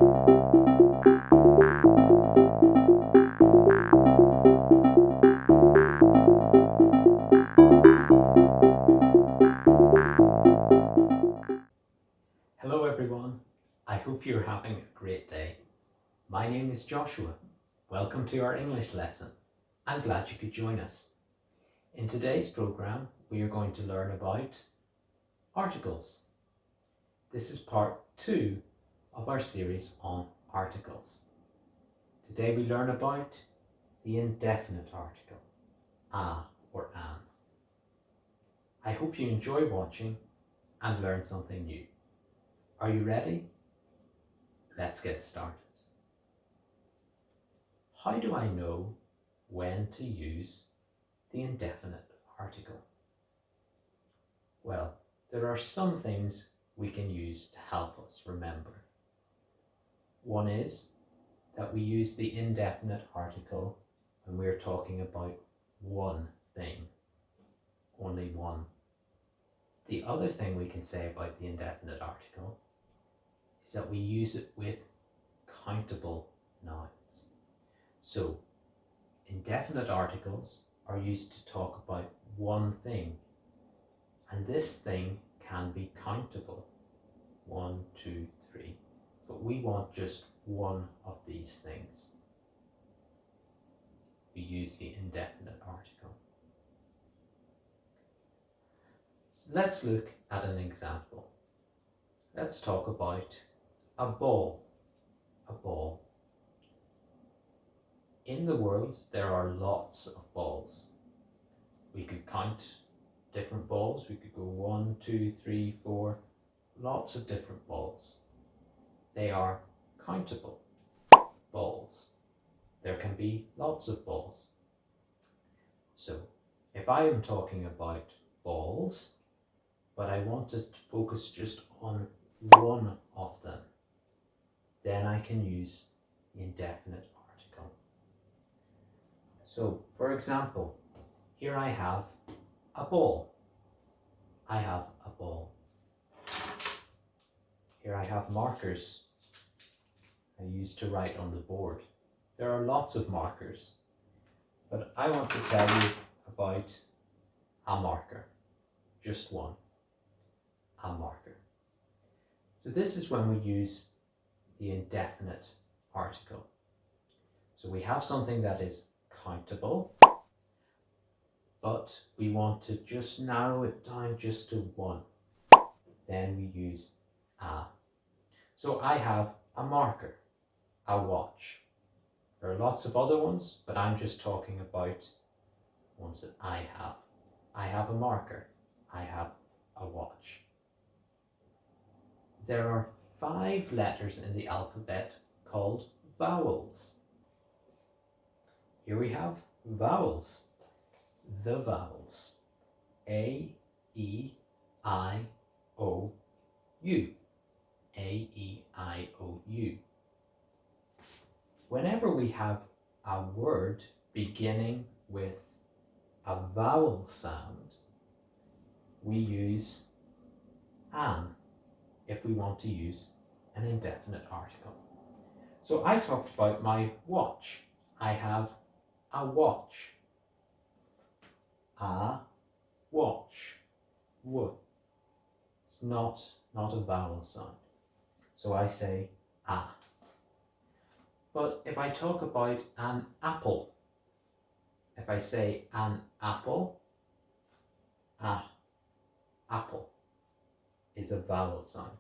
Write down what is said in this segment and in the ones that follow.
Hello everyone, I hope you're having a great day. My name is Joshua. Welcome to our English lesson. I'm glad you could join us. In today's program, we are going to learn about articles. This is part 2 of our series on articles. Today we learn about the indefinite article, a or an. I hope you enjoy watching and learn something new. Are you ready? Let's get started. How do I know when to use the indefinite article? Well, there are some things we can use to help us remember. One is that we use the indefinite article when we're talking about one thing, only one. The other thing we can say about the indefinite article is that we use it with countable nouns. So, indefinite articles are used to talk about one thing, and this thing can be countable. 1, 2, 3. But we want just one of these things. We use the indefinite article. So let's look at an example. Let's talk about a ball. A ball. In the world, there are lots of balls. We could count different balls. We could go 1, 2, 3, 4, lots of different balls. They are countable balls. There can be lots of balls. So, if I am talking about balls, but I want to focus just on one of them, then I can use the indefinite article. So, for example, here I have a ball. I have a ball. Here I have markers I use to write on the board. There are lots of markers, but I want to tell you about a marker, just one, a marker. So this is when we use the indefinite article. So we have something that is countable, but we want to just narrow it down just to one. Then we use a. So I have a marker, a watch. There are lots of other ones, but I'm just talking about ones that I have. I have a marker. I have a watch. There are 5 letters in the alphabet called vowels. Here we have vowels. The vowels. A, E, I, O, U. A, E, I, O, U. Whenever we have a word beginning with a vowel sound, we use an if we want to use an indefinite article. So I talked about my watch. I have a watch. A watch. W. It's not a vowel sound. So I say a. But if I talk about an apple, if I say an apple, a, apple is a vowel sound.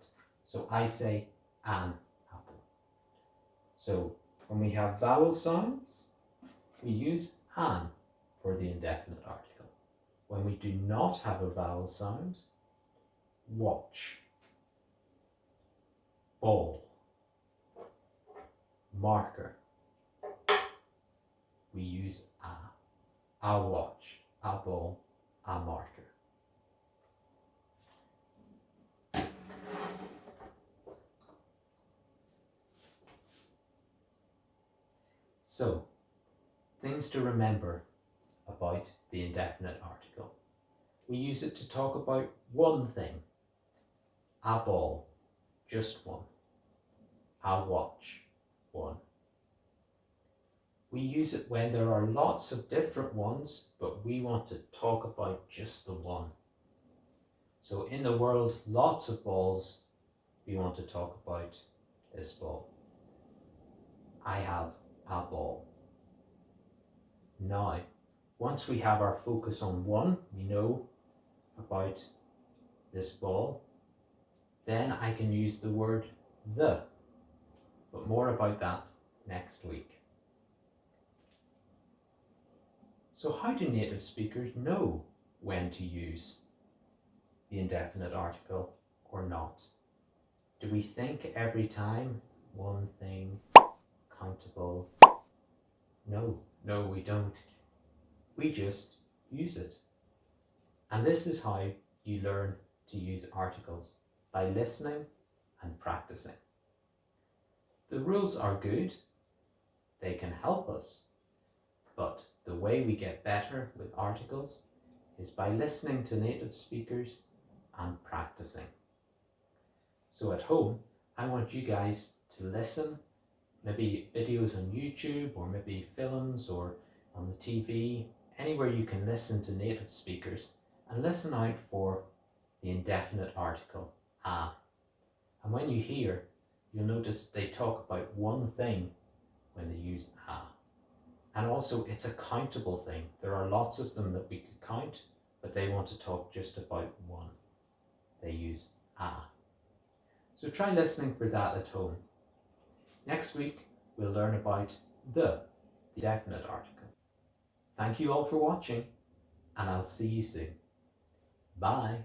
So I say an apple. So when we have vowel sounds, we use an for the indefinite article. When we do not have a vowel sound, watch, ball, marker, we use a watch, a ball, a marker. So, things to remember about the indefinite article. We use it to talk about one thing, a ball, just one. I watch one. We use it when there are lots of different ones, but we want to talk about just the one. So in the world, lots of balls, we want to talk about this ball. I have a ball. Now, once we have our focus on one, we know about this ball, then I can use the word the, but more about that next week. So how do native speakers know when to use the indefinite article or not? Do we think every time one thing, countable? No, we don't. We just use it. And this is how you learn to use articles, by listening and practicing. The rules are good, they can help us, but the way we get better with articles is by listening to native speakers and practicing. So at home, I want you guys to listen, maybe videos on YouTube or maybe films or on the TV, anywhere you can listen to native speakers, and listen out for the indefinite article, a. And when you hear, you'll notice they talk about one thing when they use a. And also it's a countable thing. There are lots of them that we could count, but they want to talk just about one. They use a. So try listening for that at home. Next week, we'll learn about the definite article. Thank you all for watching, and I'll see you soon. Bye.